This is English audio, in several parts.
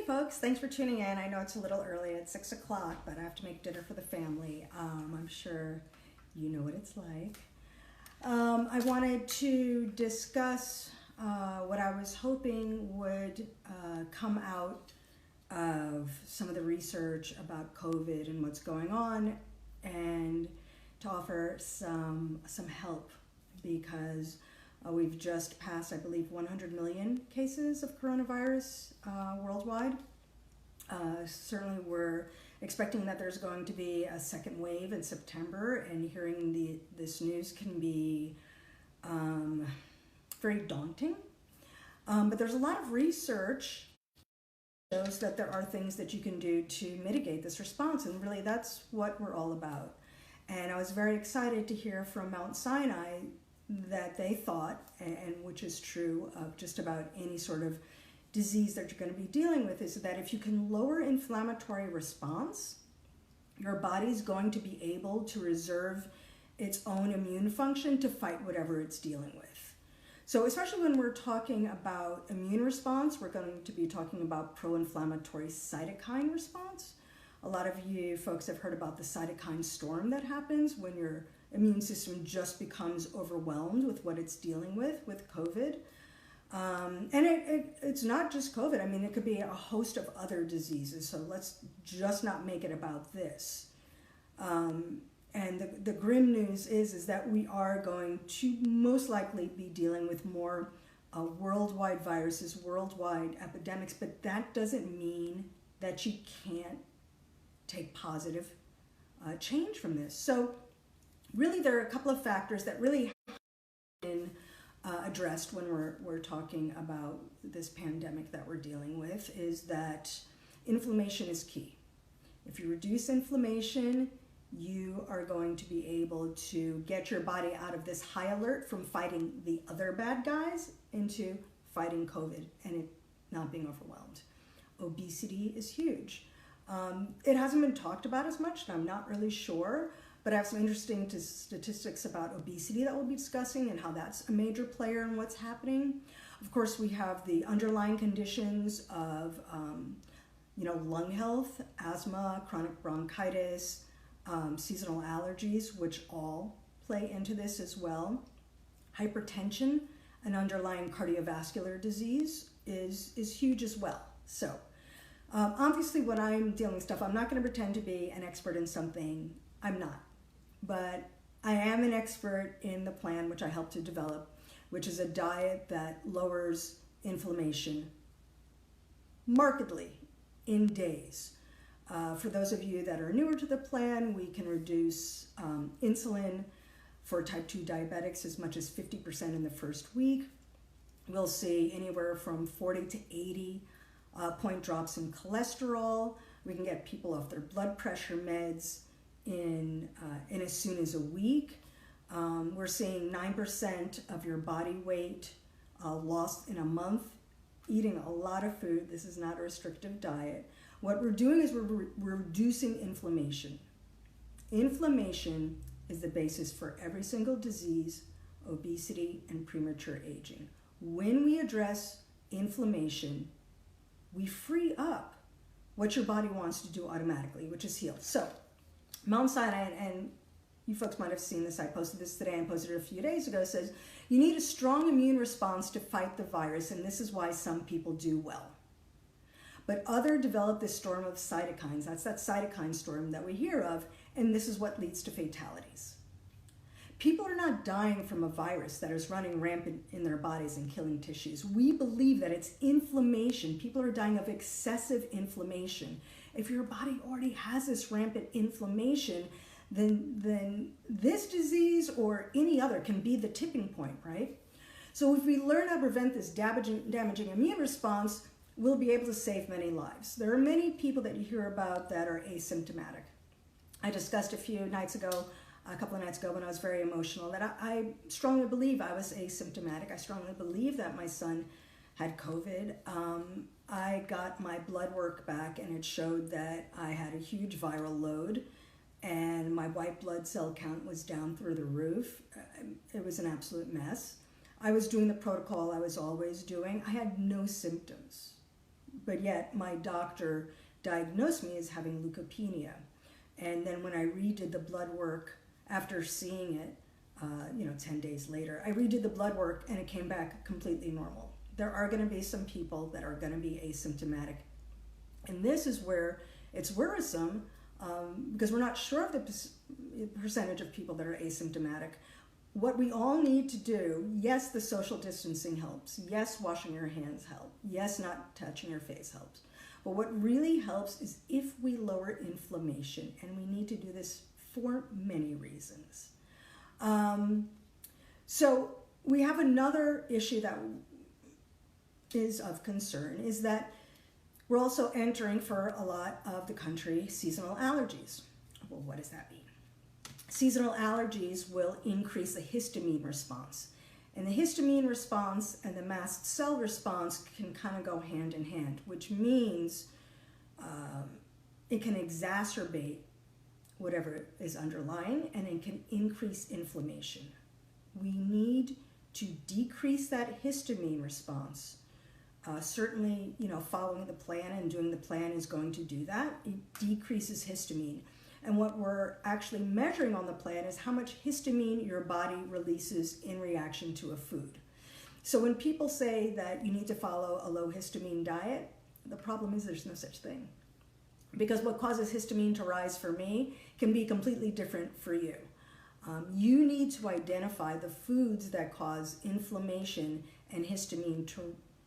Hey folks, thanks for tuning in. I know it's a little early, it's 6 o'clock, but I have to make dinner for the family. I'm sure you know what it's like. I wanted to discuss what I was hoping would come out of some of the research about COVID and what's going on, and to offer some help because we've just passed, I believe, 100 million cases of coronavirus worldwide. Certainly we're expecting that there's going to be a second wave in September, and hearing this news can be very daunting. But there's a lot of research that shows that there are things that you can do to mitigate this response, and really that's what we're all about. And I was very excited to hear from Mount Sinai that they thought, and which is true of just about any sort of disease that you're going to be dealing with, is that if you can lower inflammatory response, your body's going to be able to reserve its own immune function to fight whatever it's dealing with. So especially when we're talking about immune response, we're going to be talking about pro-inflammatory cytokine response. A lot of you folks have heard about the cytokine storm that happens when your immune system just becomes overwhelmed with what it's dealing with COVID. And it's not just COVID. I mean, it could be a host of other diseases. So let's just not make it about this. And the grim news is that we are going to most likely be dealing with more worldwide viruses, worldwide epidemics, but that doesn't mean that you can't take positive change from this. So really, there are a couple of factors that really have been addressed when we're talking about this pandemic that we're dealing with, is that inflammation is key. If you reduce inflammation, you are going to be able to get your body out of this high alert from fighting the other bad guys into fighting COVID and it not being overwhelmed. Obesity is huge. It hasn't been talked about as much, and I'm not really sure, but I have some interesting statistics about obesity that we'll be discussing and how that's a major player in what's happening. Of course, we have the underlying conditions of lung health, asthma, chronic bronchitis, seasonal allergies, which all play into this as well. Hypertension, an underlying cardiovascular disease, is huge as well. So obviously when I'm dealing with stuff, I'm not going to pretend to be an expert in something. I'm not. But I am an expert in the plan which I helped to develop, which is a diet that lowers inflammation markedly in days. For those of you that are newer to the plan, we can reduce insulin for type 2 diabetics as much as 50% in the first week. We'll see anywhere from 40 to 80 point drops in cholesterol. We can get people off their blood pressure meds in as soon as a week. We're seeing 9% of your body weight lost in a month, eating a lot of food. This is not a restrictive diet. What we're doing is we're reducing inflammation. Inflammation is the basis for every single disease, obesity, and premature aging. When we address inflammation, we free up what your body wants to do automatically, which is heal. So Mount Sinai, and you folks might have seen this, I posted this today and posted it a few days ago, says you need a strong immune response to fight the virus, and this is why some people do well. But others develop this storm of cytokines. That's that cytokine storm that we hear of, and this is what leads to fatalities. People are not dying from a virus that is running rampant in their bodies and killing tissues. We believe that it's inflammation. People are dying of excessive inflammation. If your body already has this rampant inflammation, then this disease or any other can be the tipping point, right? So if we learn how to prevent this damaging immune response, we'll be able to save many lives. There are many people that you hear about that are asymptomatic. I discussed a couple of nights ago when I was very emotional, that I strongly believe I was asymptomatic. I strongly believe that my son had COVID. I got my blood work back and it showed that I had a huge viral load and my white blood cell count was down through the roof. It was an absolute mess. I was doing the protocol I was always doing. I had no symptoms. but yet my doctor diagnosed me as having leukopenia. And then when I redid the blood work after seeing it, 10 days later, I redid the blood work and it came back completely normal. There are going to be some people that are going to be asymptomatic. And this is where it's worrisome because we're not sure of the percentage of people that are asymptomatic. What we all need to do, yes, the social distancing helps. Yes, washing your hands help. Yes, not touching your face helps. But what really helps is if we lower inflammation, and we need to do this for many reasons. So we have another issue that is of concern, is that we're also entering for a lot of the country seasonal allergies. Well, what does that mean? Seasonal allergies will increase the histamine response. And the histamine response and the mast cell response can kind of go hand in hand, which means it can exacerbate whatever is underlying, and it can increase inflammation. We need to decrease that histamine response. Certainly, following the plan and doing the plan is going to do that. It decreases histamine. And what we're actually measuring on the plan is how much histamine your body releases in reaction to a food. So when people say that you need to follow a low histamine diet, the problem is there's no such thing. Because what causes histamine to rise for me can be completely different for you. You need to identify the foods that cause inflammation and histamine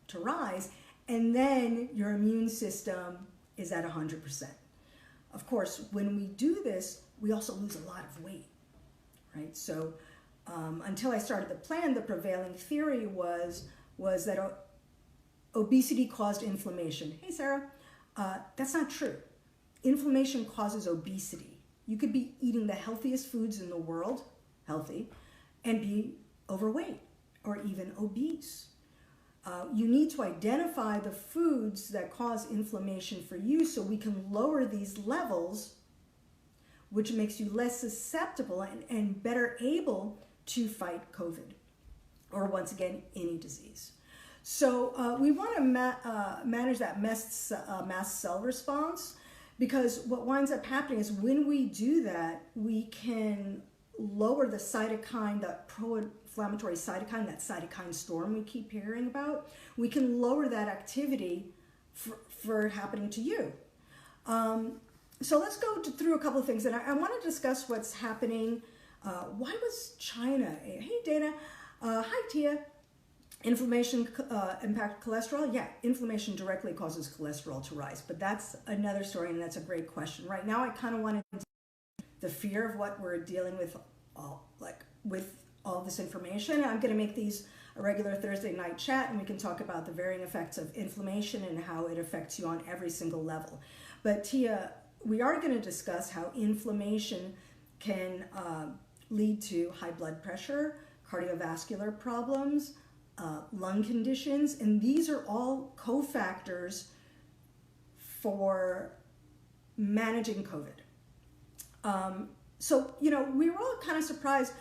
to rise, and then your immune system is at 100%. Of course, when we do this, we also lose a lot of weight, right? So until I started the plan, the prevailing theory was that obesity caused inflammation. Hey, Sarah, that's not true. Inflammation causes obesity. You could be eating the healthiest foods in the world, healthy, and be overweight or even obese. You need to identify the foods that cause inflammation for you so we can lower these levels, which makes you less susceptible and better able to fight COVID, or once again, any disease. So we want to manage that mast cell response, because what winds up happening is when we do that, we can lower the cytokine, that pro-inflammatory cytokine, that cytokine storm we keep hearing about. We can lower that activity for happening to you. So let's go through a couple of things. And I want to discuss what's happening. Why was China? Hey, Dana. Hi, Tia. Inflammation impact cholesterol? Yeah, inflammation directly causes cholesterol to rise, but that's another story, and that's a great question. Right now, I kind of want to the fear of what we're dealing with, with all this information. I'm going to make these a regular Thursday night chat, and we can talk about the varying effects of inflammation and how it affects you on every single level. But Tia, we are going to discuss how inflammation can lead to high blood pressure, cardiovascular problems, lung conditions, and these are all cofactors for managing COVID. So, we were all kind of surprised,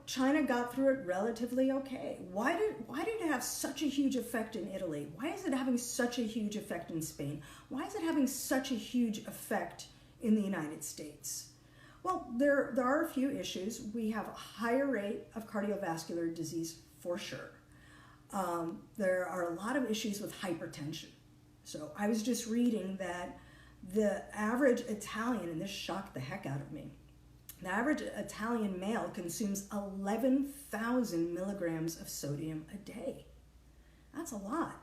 China got through it relatively okay. Why did it have such a huge effect in Italy? Why is it having such a huge effect in Spain? Why is it having such a huge effect in the United States? Well, there are a few issues. We have a higher rate of cardiovascular disease for sure. There are a lot of issues with hypertension. So I was just reading that the average Italian, and this shocked the heck out of me, the average Italian male consumes 11,000 milligrams of sodium a day. That's a lot.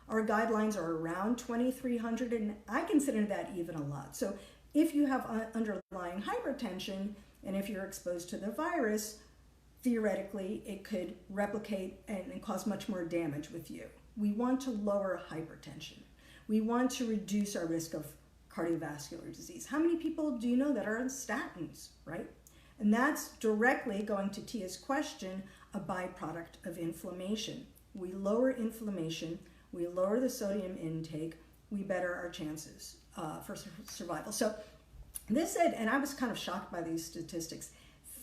Our guidelines are around 2,300, and I consider that even a lot. So if you have underlying hypertension, and if you're exposed to the virus, theoretically, it could replicate and cause much more damage with you. We want to lower hypertension. We want to reduce our risk of cardiovascular disease. How many people do you know that are on statins, right? And that's directly going to Tia's question, a byproduct of inflammation. We lower inflammation, we lower the sodium intake, we better our chances for survival. So this said, and I was kind of shocked by these statistics,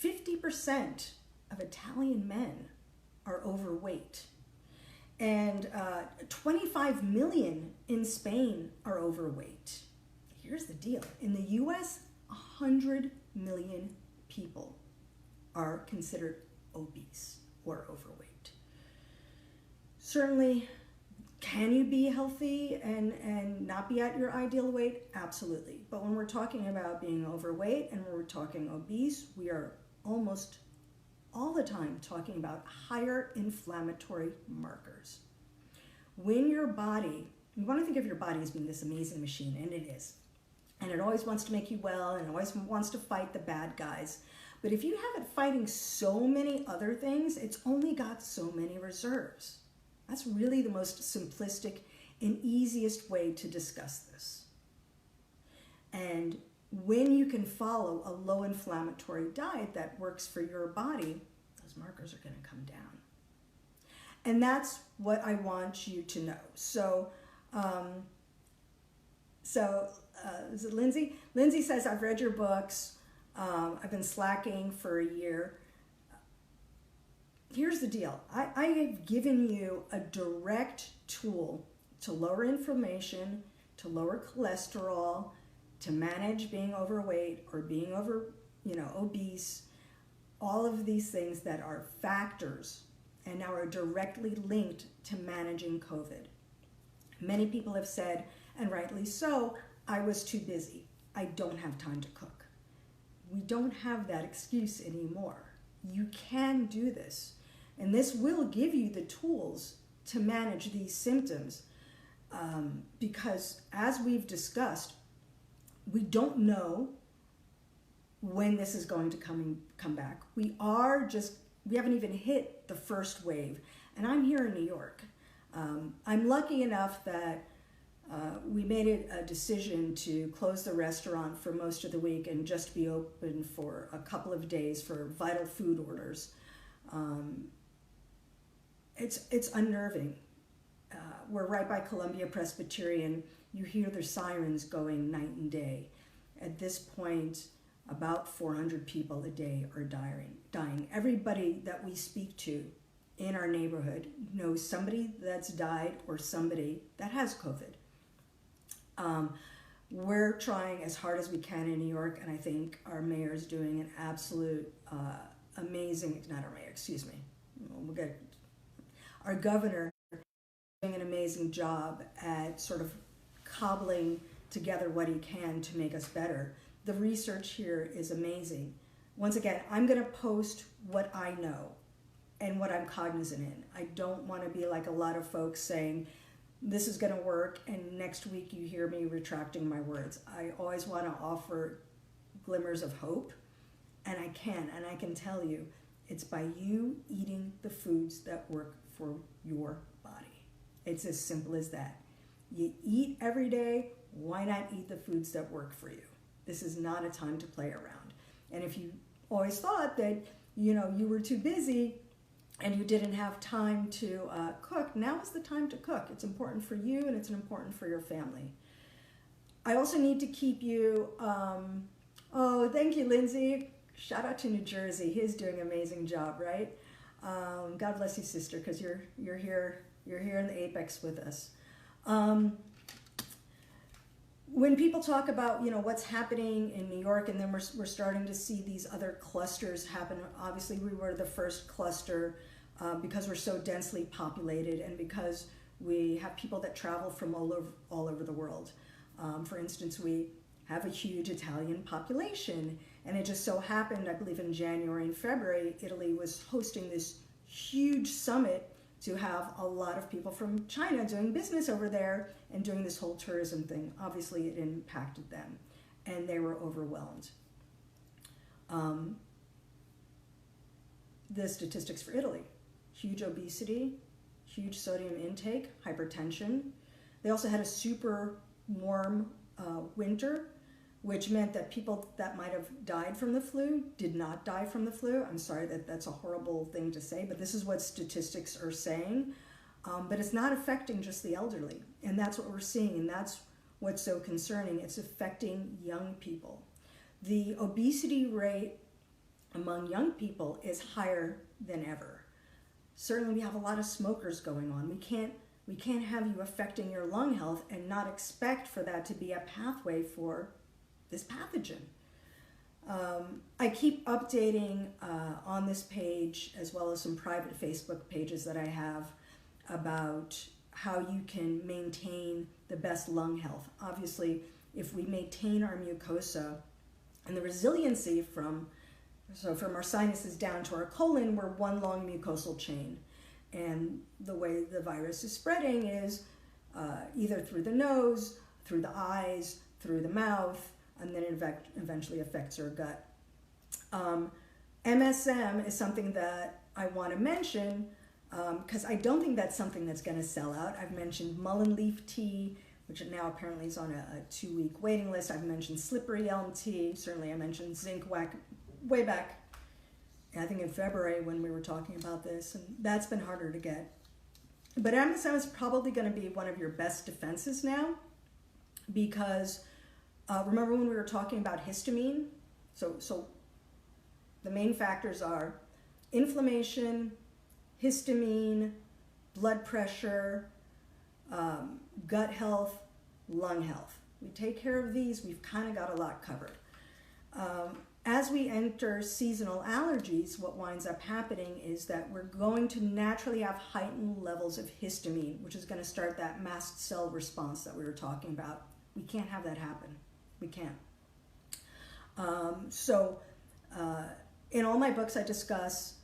50% of Italian men are overweight. And 25 million in Spain are overweight. Here's the deal. In the US, 100 million people are considered obese or overweight. Certainly, can you be healthy and not be at your ideal weight? Absolutely. But when we're talking about being overweight and when we're talking obese, we are almost all the time talking about higher inflammatory markers. When your body, you want to think of your body as being this amazing machine, and it is. And it always wants to make you well, and it always wants to fight the bad guys. But if you have it fighting so many other things, it's only got so many reserves. That's really the most simplistic and easiest way to discuss this. And when you can follow a low inflammatory diet that works for your body, those markers are going to come down. And that's what I want you to know. So, is it Lindsay? Lindsay says, I've read your books. I've been slacking for a year. Here's the deal. I have given you a direct tool to lower inflammation, to lower cholesterol, to manage being overweight or being obese, all of these things that are factors and now are directly linked to managing COVID. Many people have said, and rightly so, I was too busy. I don't have time to cook. We don't have that excuse anymore. You can do this. And this will give you the tools to manage these symptoms because, as we've discussed, we don't know when this is going to come back. We haven't even hit the first wave. And I'm here in New York. I'm lucky enough that we made it a decision to close the restaurant for most of the week and just be open for a couple of days for vital food orders. It's unnerving. We're right by Columbia Presbyterian. You hear their sirens going night and day. At this point, about 400 people a day are dying. Everybody that we speak to in our neighborhood knows somebody that's died or somebody that has COVID. We're trying as hard as we can in New York, and I think our mayor is doing an absolute amazing, not our mayor, excuse me. Our governor is doing an amazing job at sort of cobbling together what he can to make us better. The research here is amazing. Once again, I'm going to post what I know and what I'm cognizant in. I don't want to be like a lot of folks saying, this is going to work, and next week you hear me retracting my words. I always want to offer glimmers of hope, and I can tell you, it's by you eating the foods that work for your body. It's as simple as that. You eat every day, why not eat the foods that work for you? This is not a time to play around. And if you always thought that, you were too busy and you didn't have time to cook, now is the time to cook. It's important for you and it's important for your family. I also need to keep you, thank you, Lindsay. Shout out to New Jersey. He's doing an amazing job, right? God bless you, sister, because you're here in the apex with us. When people talk about, what's happening in New York, and then we're starting to see these other clusters happen. Obviously, we were the first cluster because we're so densely populated and because we have people that travel from all over the world. For instance, we have a huge Italian population, and it just so happened, I believe in January and February, Italy was hosting this huge summit to have a lot of people from China doing business over there and doing this whole tourism thing. Obviously, it impacted them, and they were overwhelmed. The statistics for Italy: huge obesity, huge sodium intake, hypertension. They also had a super warm winter, which meant that people that might have died from the flu did not die from the flu. I'm sorry that's a horrible thing to say, but this is what statistics are saying. But it's not affecting just the elderly, and that's what we're seeing, and that's what's so concerning. It's affecting young people. The obesity rate among young people is higher than ever. certainly we have a lot of smokers going on. We can't have you affecting your lung health and not expect for that to be a pathway for this pathogen. I keep updating on this page, as well as some private Facebook pages that I have, about how you can maintain the best lung health. Obviously, if we maintain our mucosa and the resiliency from our sinuses down to our colon, we're one long mucosal chain. And the way the virus is spreading is either through the nose, through the eyes, through the mouth, and then it eventually affects our gut. MSM is something that I want to mention because I don't think that's something that's going to sell out. I've mentioned mullein leaf tea, which now apparently is on a 2-week waiting list. I've mentioned slippery elm tea. Certainly I mentioned zinc way back, I think in February when we were talking about this, and that's been harder to get. But MSM is probably going to be one of your best defenses now because remember when we were talking about histamine? So the main factors are inflammation, histamine, blood pressure, gut health, lung health. We take care of these, we've kind of got a lot covered. As we enter seasonal allergies, what winds up happening is that we're going to naturally have heightened levels of histamine, which is going to start that mast cell response that we were talking about. We can't have that happen. We can't. In all my books, I discuss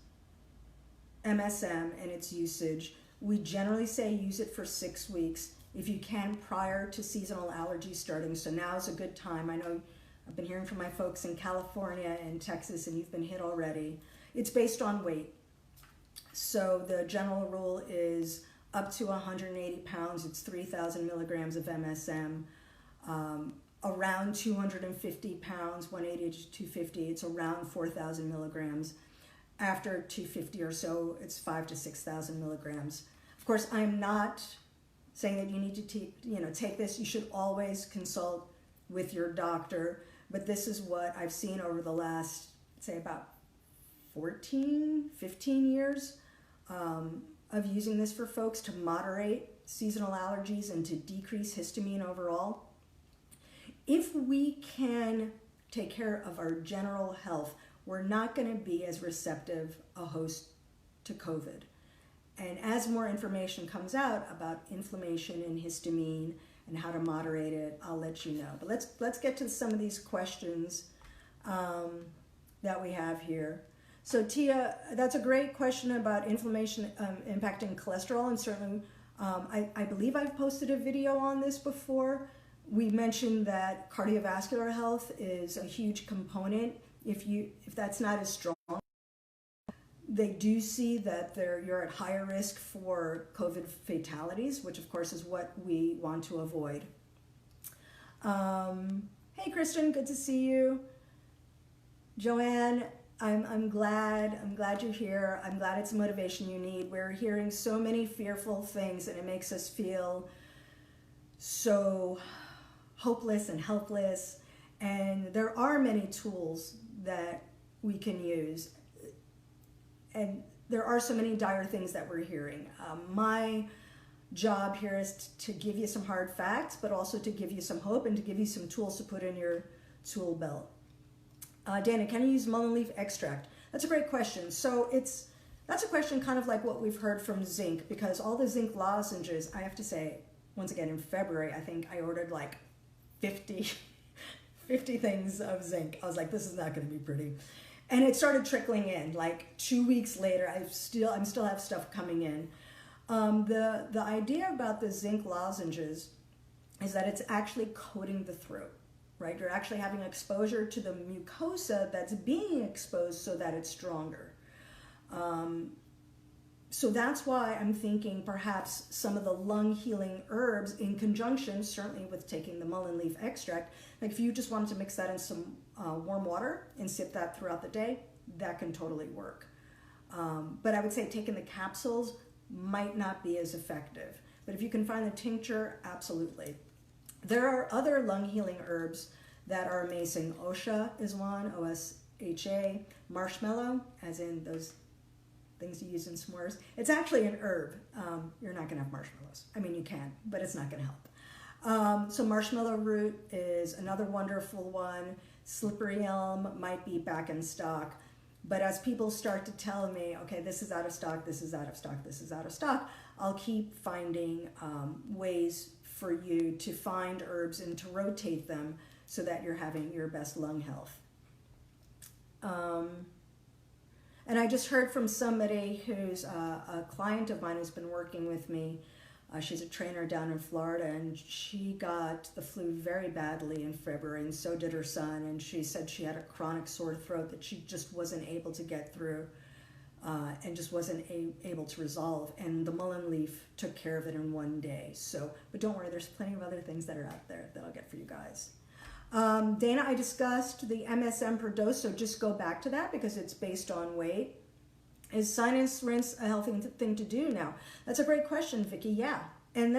MSM and its usage. We generally say use it for 6 weeks if you can prior to seasonal allergies starting. So now is a good time. I know I've been hearing from my folks in California and Texas, and you've been hit already. It's based on weight. So the general rule is up to 180 pounds, it's 3,000 milligrams of MSM. Around 250 pounds, 180 to 250, it's around 4,000 milligrams. After 250 or so, it's 5,000 to 6,000 milligrams. Of course, I'm not saying that you need to take this. You should always consult with your doctor, but this is what I've seen over the last, say, about 15 years of using this for folks to moderate seasonal allergies and to decrease histamine overall. If we can take care of our general health, we're not going to be as receptive a host to COVID. And as more information comes out about inflammation and histamine and how to moderate it, I'll let you know. But let's get to some of these questions that we have here. So Tia, that's a great question about inflammation impacting cholesterol, and certainly I believe I've posted a video on this before. We mentioned that cardiovascular health is a huge component. If that's not as strong, they do see that you're at higher risk for COVID fatalities, which of course is what we want to avoid. Hey Kristen, good to see you. Joanne, I'm glad you're here. I'm glad it's the motivation you need. We're hearing so many fearful things, and it makes us feel so hopeless and helpless. And there are many tools that we can use. And there are so many dire things that we're hearing. My job here is to give you some hard facts, but also to give you some hope and to give you some tools to put in your tool belt. Dana, can you use mullein leaf extract? That's a great question. So that's a question kind of like what we've heard from zinc, because all the zinc lozenges, I have to say, once again, in February, I think I ordered like 50 things of zinc. I was like, this is not going to be pretty. And it started trickling in. Like 2 weeks later, I still have stuff coming in. The idea about the zinc lozenges is that it's actually coating the throat, right? You're actually having exposure to the mucosa that's being exposed so that it's stronger. So that's why I'm thinking perhaps some of the lung healing herbs in conjunction, certainly with taking the mullein leaf extract, like if you just wanted to mix that in some warm water and sip that throughout the day, that can totally work. But I would say taking the capsules might not be as effective. But if you can find the tincture, absolutely. There are other lung healing herbs that are amazing. Osha is one, O-S-H-A, marshmallow, as in those things you use in s'mores. It's actually an herb. You're not going to have marshmallows. I mean, you can, but it's not going to help. So marshmallow root is another wonderful one. Slippery elm might be back in stock. But as people start to tell me, okay, this is out of stock, this is out of stock, this is out of stock, I'll keep finding ways for you to find herbs and to rotate them so that you're having your best lung health. And I just heard from somebody who's a client of mine who's been working with me. She's a trainer down in Florida, and she got the flu very badly in February, and so did her son. And she said she had a chronic sore throat that she just wasn't able to get through and just wasn't able to resolve. And the mullein leaf took care of it in one day. So, but don't worry, there's plenty of other things that are out there that I'll get for you guys. Dana, I discussed the MSM per dose, so just go back to that because it's based on weight. Is sinus rinse a healthy thing to do now? That's a great question, Vicki. Yeah, and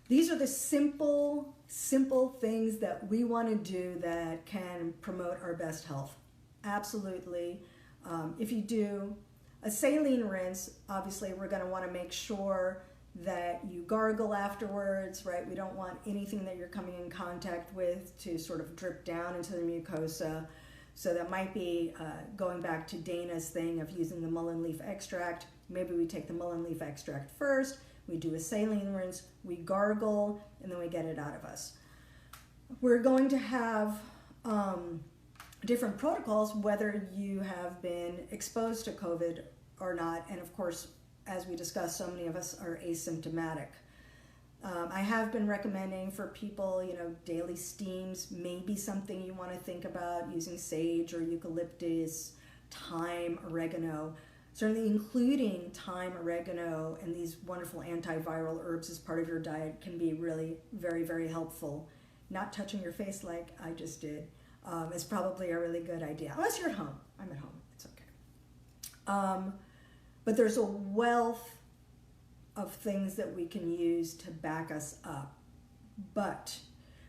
these are the simple things that we want to do that can promote our best health. Absolutely. If you do a saline rinse, obviously we're going to want to make sure that you gargle afterwards, right? We don't want anything that you're coming in contact with to sort of drip down into the mucosa. So that might be going back to Dana's thing of using the mullein leaf extract. Maybe we take the mullein leaf extract first, we do a saline rinse, we gargle, and then we get it out of us. We're going to have different protocols whether you have been exposed to COVID or not. And of course, as we discussed, so many of us are asymptomatic. I have been recommending for people, daily steams may be something you want to think about, using sage or eucalyptus, thyme, oregano. Certainly including thyme, oregano, and these wonderful antiviral herbs as part of your diet can be really very, very helpful. Not touching your face like I just did is probably a really good idea. Unless you're at home. I'm at home. It's okay. But there's a wealth of things that we can use to back us up. But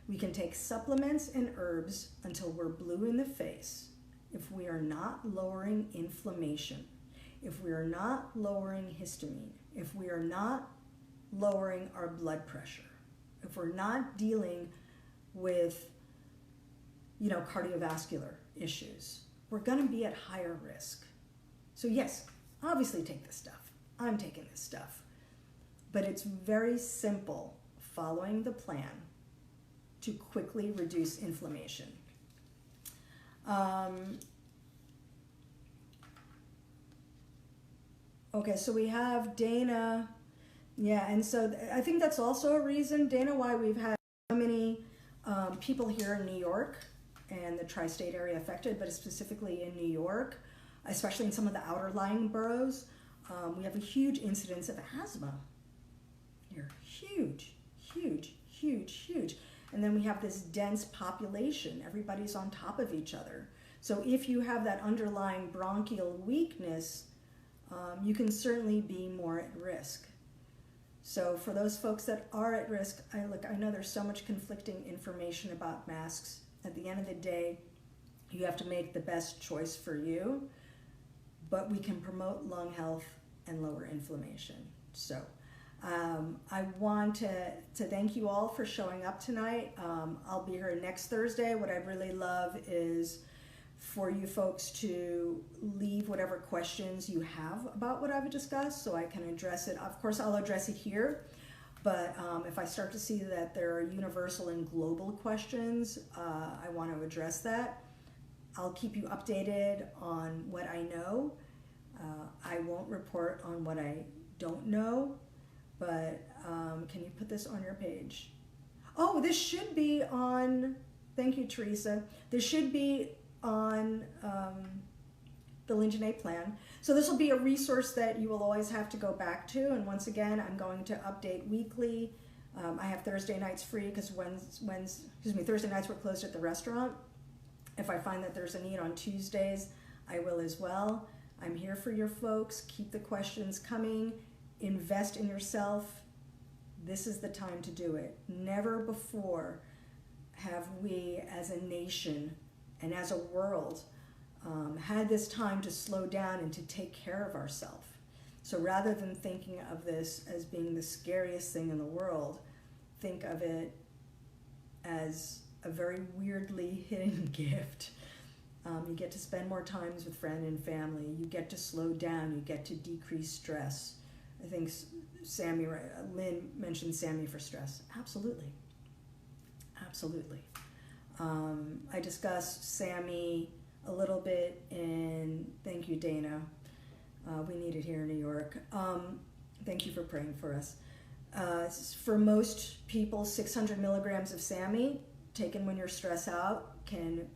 we can take supplements and herbs until we're blue in the face if we are not lowering inflammation, if we are not lowering histamine, if we are not lowering our blood pressure, if we're not dealing with, cardiovascular issues, we're going to be at higher risk. So yes, obviously take this stuff. I'm taking this stuff. But it's very simple, following the plan to quickly reduce inflammation. Okay, so we have Dana. Yeah, and so I think that's also a reason, Dana, why we've had so many people here in New York and the tri-state area affected, but specifically in New York, especially in some of the outer lying boroughs. We have a huge incidence of asthma. Here, huge. And then we have this dense population. Everybody's on top of each other. So if you have that underlying bronchial weakness, you can certainly be more at risk. So for those folks that are at risk, I know there's so much conflicting information about masks. At the end of the day, you have to make the best choice for you, but we can promote lung health and lower inflammation. So I want to thank you all for showing up tonight. I'll be here next Thursday. What I really love is for you folks to leave whatever questions you have about what I've discussed so I can address it. Of course, I'll address it here, but if I start to see that there are universal and global questions, I want to address that. I'll keep you updated on what I know. I won't report on what I don't know, but can you put this on your page? Oh, this should be on, thank you, Teresa. This should be on the Lyn-Genet plan. So this will be a resource that you will always have to go back to. And once again, I'm going to update weekly. I have Thursday nights free because Thursday nights we're closed at the restaurant. If I find that there's a need on Tuesdays, I will as well. I'm here for your folks. Keep the questions coming. Invest in yourself. This is the time to do it. Never before have we as a nation and as a world had this time to slow down and to take care of ourselves. So rather than thinking of this as being the scariest thing in the world, think of it as a very weirdly hidden gift. You get to spend more times with friends and family. You get to slow down. You get to decrease stress. I think Lynn mentioned Sammy for stress. Absolutely. Absolutely. I discussed Sammy a little bit in, thank you, Dana. We need it here in New York. Thank you for praying for us. For most people, 600 milligrams of Sammy taken when you're stressed out can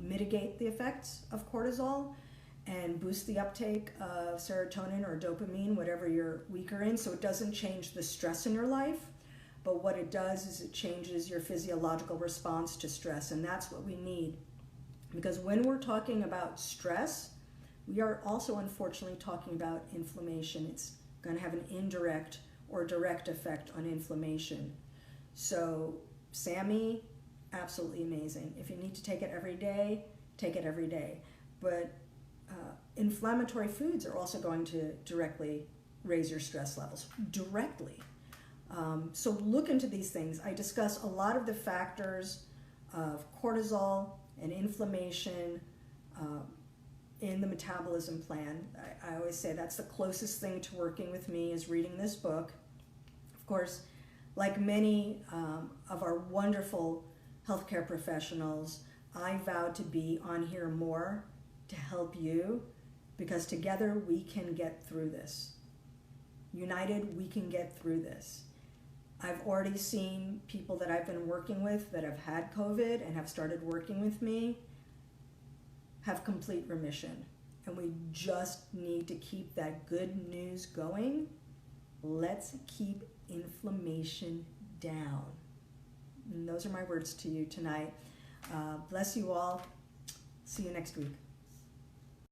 mitigate the effects of cortisol and boost the uptake of serotonin or dopamine, whatever you're weaker in. So it doesn't change the stress in your life, but what it does is it changes your physiological response to stress, and that's what we need. Because when we're talking about stress, we are also unfortunately talking about inflammation. It's going to have an indirect or direct effect on inflammation. So Sammy, absolutely amazing. If you need to take it every day, take it every day. But inflammatory foods are also going to directly raise your stress levels, directly. So look into these things. I discuss a lot of the factors of cortisol and inflammation in the metabolism plan. I always say that's the closest thing to working with me is reading this book. Of course, like many of our wonderful healthcare professionals, I vowed to be on here more to help you, because together we can get through this. United, we can get through this. I've already seen people that I've been working with that have had COVID and have started working with me have complete remission. And we just need to keep that good news going. Let's keep inflammation down. And those are my words to you tonight. Bless you all. See you next week.